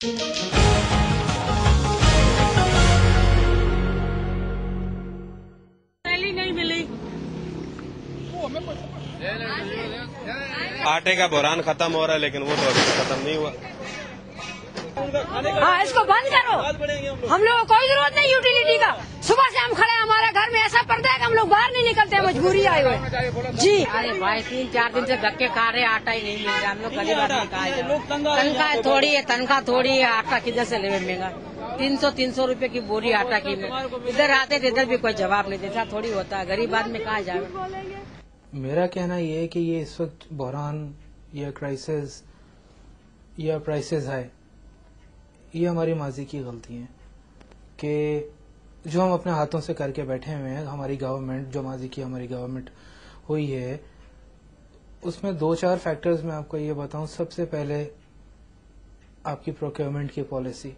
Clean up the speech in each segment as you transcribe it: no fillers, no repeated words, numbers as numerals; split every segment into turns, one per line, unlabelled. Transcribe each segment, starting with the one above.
नहीं मिली।
आटे का बुरान खत्म हो रहा है, लेकिन वो तो अभी खत्म नहीं हुआ।
हाँ, इसको बंद करो। हम लोग को कोई जरूरत नहीं यूटिलिटी का। सुबह से हम खड़े हैं, हमारे घर में ऐसा पड़ता है कि हम लोग बाहर नहीं निकलते हैं, मजबूरी आए हुए जी।
अरे भाई 3-4 दिन से धक्के खा रहे, आटा ही नहीं मिल रहा। हम लोग गरीब आदमी कहाँ जाए? तनख्वाह थोड़ी है, आटा किधर से ले महंगा। 300 रुपए की बोरी आटा की। इधर आते थे, इधर भी कोई जवाब नहीं देता। थोड़ी होता है, गरीब आदमी कहाँ जाए?
मेरा कहना ये है कि ये इस वक्त बहरान या क्राइसिस या प्राइसेस है, ये हमारी माजी की गलती है कि जो हम अपने हाथों से करके बैठे हुए हैं। हमारी गवर्नमेंट जो माजी की हमारी गवर्नमेंट हुई है, उसमें 2-4 फैक्टर्स मैं आपको ये बताऊं। सबसे पहले आपकी प्रोक्योरमेंट की पॉलिसी,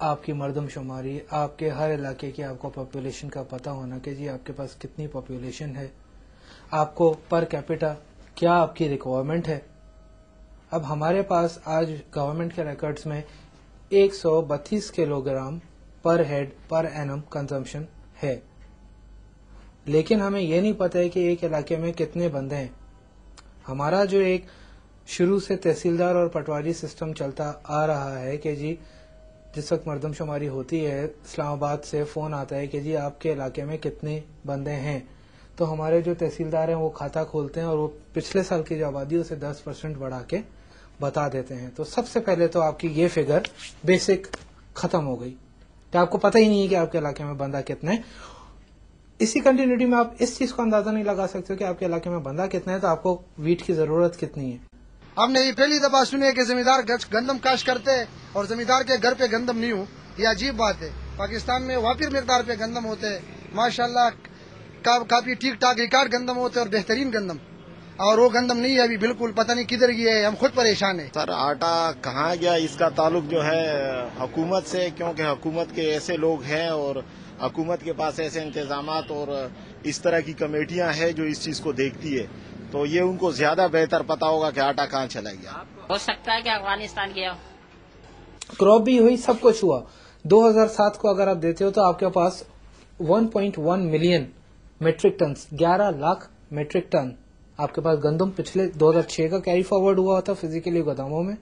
आपकी मर्दमशुमारी, आपके हर इलाके की आपको पॉपुलेशन का पता होना कि जी आपके पास कितनी पॉपुलेशन है, आपको पर कैपिटा क्या आपकी रिक्वायरमेंट है। अब हमारे पास आज गवर्नमेंट के रिकॉर्ड्स में 132 किलोग्राम पर हेड पर एनम कंजम्पशन है, लेकिन हमें यह नहीं पता है कि एक इलाके में कितने बंदे हैं। हमारा जो एक शुरू से तहसीलदार और पटवारी सिस्टम चलता आ रहा है कि जी जिस वक्त मर्दमशुमारी होती है, इस्लामाबाद से फोन आता है कि जी आपके इलाके में कितने बंदे हैं, तो हमारे जो तहसीलदार हैं वो खाता खोलते हैं और वो पिछले साल की जो आबादी उसे 10% बढ़ा के बता देते हैं। तो सबसे पहले तो आपकी ये फिगर बेसिक खत्म हो गई कि आपको पता ही नहीं है कि आपके इलाके में बंदा कितने हैं। इसी कंटिन्यूटी में आप इस चीज को अंदाजा नहीं लगा सकते हो कि आपके इलाके में बंदा कितना है, तो आपको वीट की जरूरत कितनी है।
हमने ये पहली दफा सुने कि जमींदार गंदम काश करते हैं और जमींदार के घर पे गंदम नहीं हो। ये अजीब बात है। पाकिस्तान में वाफिर मिकदार पे गंदम होते हैं, माशाल्लाह काफी ठीक ठाक रिकॉर्ड गंदम होते हैं और बेहतरीन गंदम, और वो गंदम नहीं है अभी, बिल्कुल पता नहीं किधर गया है। हम खुद परेशान है।
सर आटा कहाँ गया, इसका ताल्लुक जो है हुकूमत से, क्योंकि हुकूमत के ऐसे लोग हैं और हुकूमत के पास ऐसे इंतजामात और इस तरह की कमेटियां हैं जो इस चीज को देखती है, तो ये उनको ज्यादा बेहतर पता होगा कि आटा कहाँ चला गया।
हो सकता है कि अफगानिस्तान गया।
क्रॉप भी हुई, सब कुछ हुआ। 2007 को अगर आप देते हो तो आपके पास 1.1 million metric ton, 11 lakh metric ton आपके पास गंदम पिछले 2006 का कैरी फॉरवर्ड हुआ था फिजिकली गोदामों में,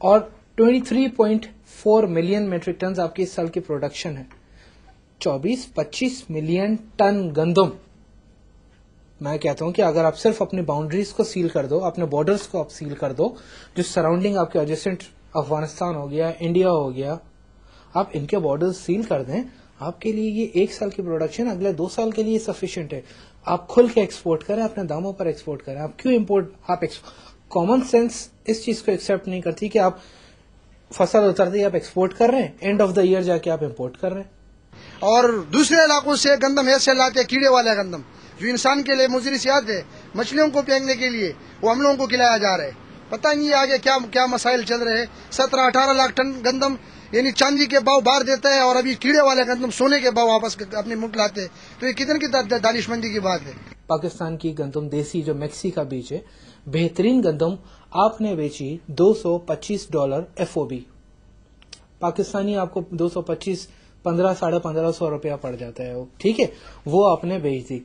और 23.4 मिलियन मेट्रिक टन आपकी इस साल की प्रोडक्शन है। 24-25 मिलियन टन गंदम। मैं कहता हूं कि अगर आप सिर्फ अपनी बाउंड्रीज को सील कर दो, अपने बॉर्डर्स को आप सील कर दो, जो सराउंडिंग आपके एडजेसेंट अफगानिस्तान हो गया, इंडिया हो गया, आप इनके बॉर्डर्स सील कर दें, आपके लिए ये 1 साल की प्रोडक्शन अगले 2 साल के लिए सफिशिएंट है। आप खुल के एक्सपोर्ट करें, अपने दामों पर एक्सपोर्ट करें। आप क्यों इम्पोर्ट, आप कॉमन सेंस इस चीज को एक्सेप्ट नहीं करती कि आप फसल उतरती आप एक्सपोर्ट कर रहे हैं, एंड ऑफ द ईयर जाके आप इम्पोर्ट कर रहे हैं।
और दूसरे इलाकों से गंदम ऐसे लाते कीड़े वाला गंदम, जो इंसान के लिए मुजरी सियात है, मछलियों को फेंकने के लिए वो हम लोगों को खिलाया जा रहा है। पता नहीं आगे क्या क्या मसाइल चल रहे हैं। 17-18 लाख टन गंदम यानी चांदी के भाव बाहर देता है, और अभी कीड़े वाले गंदम सोने के भाव वापस अपने मुल्क लाते हैं। तो ये कितने की दानिशमंदी की बात है।
पाकिस्तान की गंदम देसी जो मैक्सी का बीज है, बेहतरीन गंदम आपने बेची $225 FOB। पाकिस्तानी आपको 225 1500-1550 रुपया पड़ जाता है, ठीक है, वो आपने बेच दी।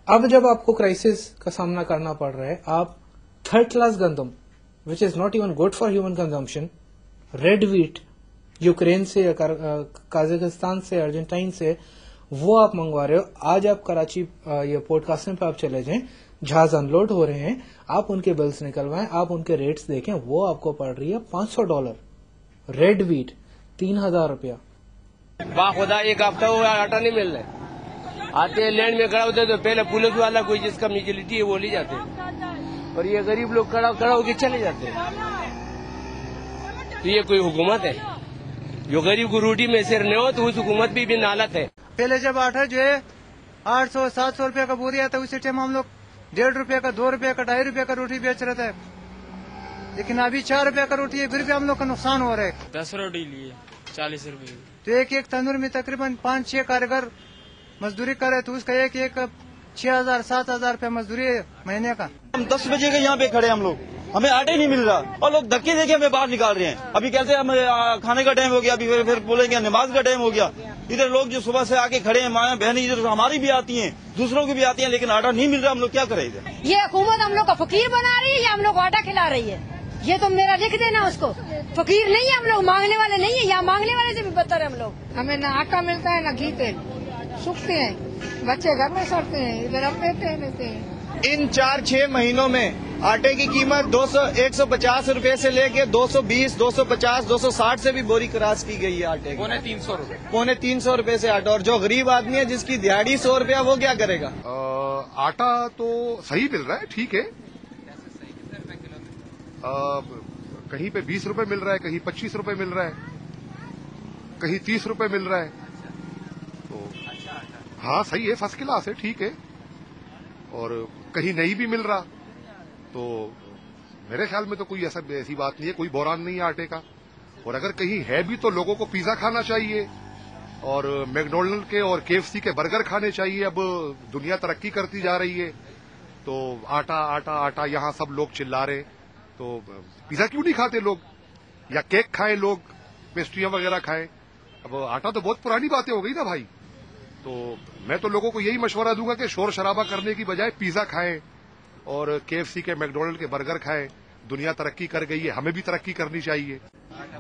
अब जब आपको क्राइसिस का सामना करना पड़ रहा है, आप थर्ड क्लास गंदम which is not even good for human consumption, red wheat Ukraine से, काजाकिस्तान से, अर्जेंटाइन से, वो आप मंगवा रहे हो। आज आप कराची ये पोर्ट कासिम पे आप चले जाएं, जहाज अनलोड हो रहे हैं, आप उनके बिल्स निकलवाएं, आप उनके रेट्स देखें, वो आपको पड़ रही है $500। रेड व्हीट 3000 रुपया।
बाखुदा एक हफ्ता हुआ आटा नहीं मिल रहा। आते लैंड में खड़ा होते तो पहले पुलिस वाला कोई जिसका मेजोरिटी है वो ले जाते, और ये गरीब लोग खड़ा होकर चले जाते। तो ये कोई हुकूमत है? जो गरीब को रोटी में सिर न हो तो उस हुकूमत भी नालत है।
पहले जब आटा जो है 800-700 रुपए का बोरी आता है, उसी टाइम हम लोग 1.5 रुपए का, 2 रुपए का, 2.5 रुपए का रोटी बेच रहे थे, लेकिन अभी 4 रुपए का रोटी है, फिर भी हम लोग का नुकसान हो रहा है।
10 रोटी लिए 40 रुपए।
तो एक तंदूर में तकरीबन 5-6 कारीगर मजदूरी करे, तो उसका एक 6,000-7,000 रुपया मजदूरी है महीने का।
हम 10 बजे के यहाँ पे खड़े हम लोग, हमें आटे नहीं मिल रहा और लोग धक्के देके हमें बाहर निकाल रहे हैं। अभी कहते हैं हम खाने का टाइम हो गया, अभी फिर बोलेंगे नमाज का टाइम हो गया। इधर लोग जो सुबह से आके खड़े हैं, माया बहनें इधर हमारी भी आती हैं, दूसरों की भी आती हैं, लेकिन आटा नहीं मिल रहा। हम लोग क्या करें इधर?
ये हुकूमत हम लोग को फकीर बना रही है या हम लोग को आटा खिला रही है? ये तो मेरा लिख देना उसको। फकीर नहीं है हम लोग, मांगने वाले नहीं है, या मांगने वाले से भी बदतर है हम लोग।
हमें न आटा मिलता है न घी तेल, सूखते हैं, बच्चे घर में सड़ते हैं, इधर हम लेते हैं।
इन 4-6 महीनों में आटे की कीमत 150 रुपए से लेके 220, 250, 260 से भी बोरी क्रॉस की गई है आटे की। पौने 300 रुपए से आटा। और जो गरीब आदमी है जिसकी दिहाड़ी 100 रुपया, वो क्या करेगा?
आटा तो सही मिल रहा है, ठीक है। कहीं पे 20 रुपए मिल रहा है, कहीं 25 रुपए मिल रहा है, कहीं 30 रुपए मिल रहा है। तो हाँ सही है, फर्स्ट क्लास है, ठीक है। और कहीं नहीं भी मिल रहा, तो मेरे ख्याल में तो कोई ऐसी बात नहीं है, कोई बहरान नहीं है आटे का। और अगर कहीं है भी तो लोगों को पिज्जा खाना चाहिए और मैकडॉनल्ड के और KFC के बर्गर खाने चाहिए। अब दुनिया तरक्की करती जा रही है, तो आटा आटा आटा यहाँ सब लोग चिल्ला रहे, तो पिज्जा क्यों नहीं खाते लोग, या केक खाएं लोग, पेस्ट्रियां वगैरह खाएं। अब आटा तो बहुत पुरानी बातें हो गई ना भाई। तो मैं तो लोगों को यही मशवरा दूंगा कि शोर शराबा करने की बजाय पिज्जा खाएं और KFC के मैकडॉनल्ड के बर्गर खाएं। दुनिया तरक्की कर गई है, हमें भी तरक्की करनी चाहिए।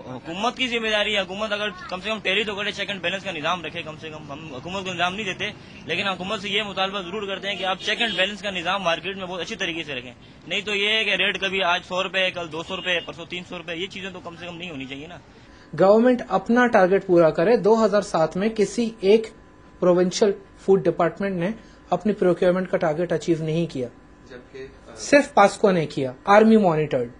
हुकूमत की जिम्मेदारी है। हुकूमत अगर कम से कम टेरी तो करे, चेक एंड बैलेंस का निजाम रखे कम से कम। हम हुकूमत को निजाम नहीं देते, लेकिन हुकूमत से ये मुतालबा जरूर करते हैं कि आप चेक एंड बैलेंस का निजाम मार्केट में बहुत अच्छी तरीके से रखें। नहीं तो ये है कि रेट कभी आज 100 रुपए, कल 200 रुपए, परसों 300 रुपए, ये चीजें तो कम से कम नहीं होनी चाहिए ना।
गवर्नमेंट अपना टारगेट पूरा करे। 2007 में किसी एक प्रोविंशियल फूड डिपार्टमेंट ने अपनी प्रोक्योरमेंट का टारगेट अचीव नहीं किया, सिर्फ पास्को ने किया, आर्मी मॉनिटर्ड।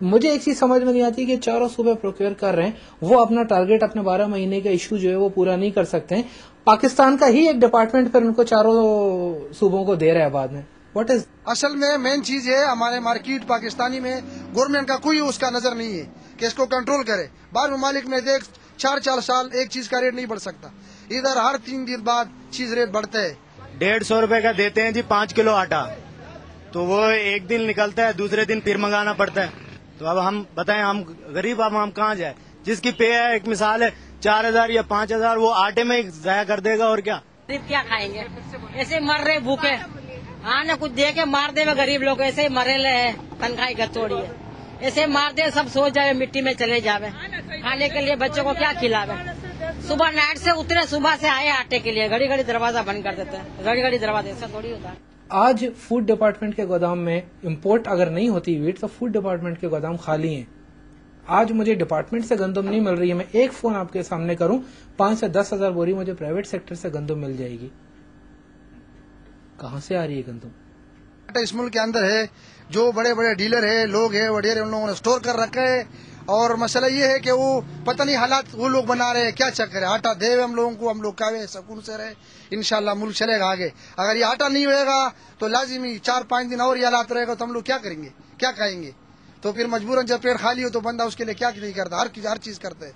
मुझे एक चीज समझ में नहीं आती कि चारों सूबे प्रोक्योर कर रहे हैं, वो अपना टारगेट, अपने 12 महीने का इशू जो है वो पूरा नहीं कर सकते हैं। पाकिस्तान का ही एक डिपार्टमेंट फिर उनको चारों सूबों को दे रहा है बाद में। व्हाट इज
असल में मेन चीज है हमारे मार्केट पाकिस्तानी में गवर्नमेंट का कोई उसका नजर नहीं है कि इसको कंट्रोल करे। बाहर ममालिक में देख 4-4 साल एक चीज का रेट नहीं बढ़ सकता, इधर हर 3 दिन बाद चीज रेट बढ़ता है।
150 रुपए का देते हैं जी 5 किलो आटा, तो वो एक दिन निकलता है, दूसरे दिन फिर मंगाना पड़ता है। तो अब हम बताएं, हम गरीब, अब हम कहाँ जाए? जिसकी पे है, एक मिसाल है 4000 या 5000, वो आटे में जाया कर देगा। और क्या
गरीब क्या खाएंगे? ऐसे मर रहे भूखे, हाँ ना कुछ दे के मार दे गरीब लोग, ऐसे ही मरेले है, तनख्वाही गचोड़ी है, ऐसे मार दे सब सो जावे, मिट्टी में चले जावे। खाने के लिए बच्चों को क्या खिलावे? सुबह नाइट से उतरे, सुबह से आए आटे के लिए, घड़ी घड़ी दरवाजा बंद कर देते हैं, घड़ी घड़ी दरवाजा, ऐसा थोड़ी होता है।
आज फूड डिपार्टमेंट के गोदाम में इंपोर्ट अगर नहीं होती वीट तो फूड डिपार्टमेंट के गोदाम खाली हैं। आज मुझे डिपार्टमेंट से गंदम नहीं मिल रही है, मैं एक फोन आपके सामने करूं 5 से 10 हजार बोरी मुझे प्राइवेट सेक्टर से गंदम मिल जाएगी। कहां से आ रही है गंदम?
इस मुल्क के अंदर है, जो बड़े बड़े डीलर है, लोग है वडेरे, उन लोगों ने स्टोर कर रखा है। और मसला ये है कि वो पता नहीं हालात वो लोग बना रहे हैं, क्या चक्कर है। आटा दे हम लोगों को, हम लोग खावे, सुकून से रहे, इंशाल्लाह मुल्क चलेगा आगे। अगर ये आटा नहीं होएगा तो लाजिमी 4-5 दिन और ये हालात रहेगा, तो हम लोग क्या करेंगे, क्या खाएंगे? तो फिर मजबूरन जब पेट खाली हो तो बंदा उसके लिए क्या नहीं करता, हर चीज करता है।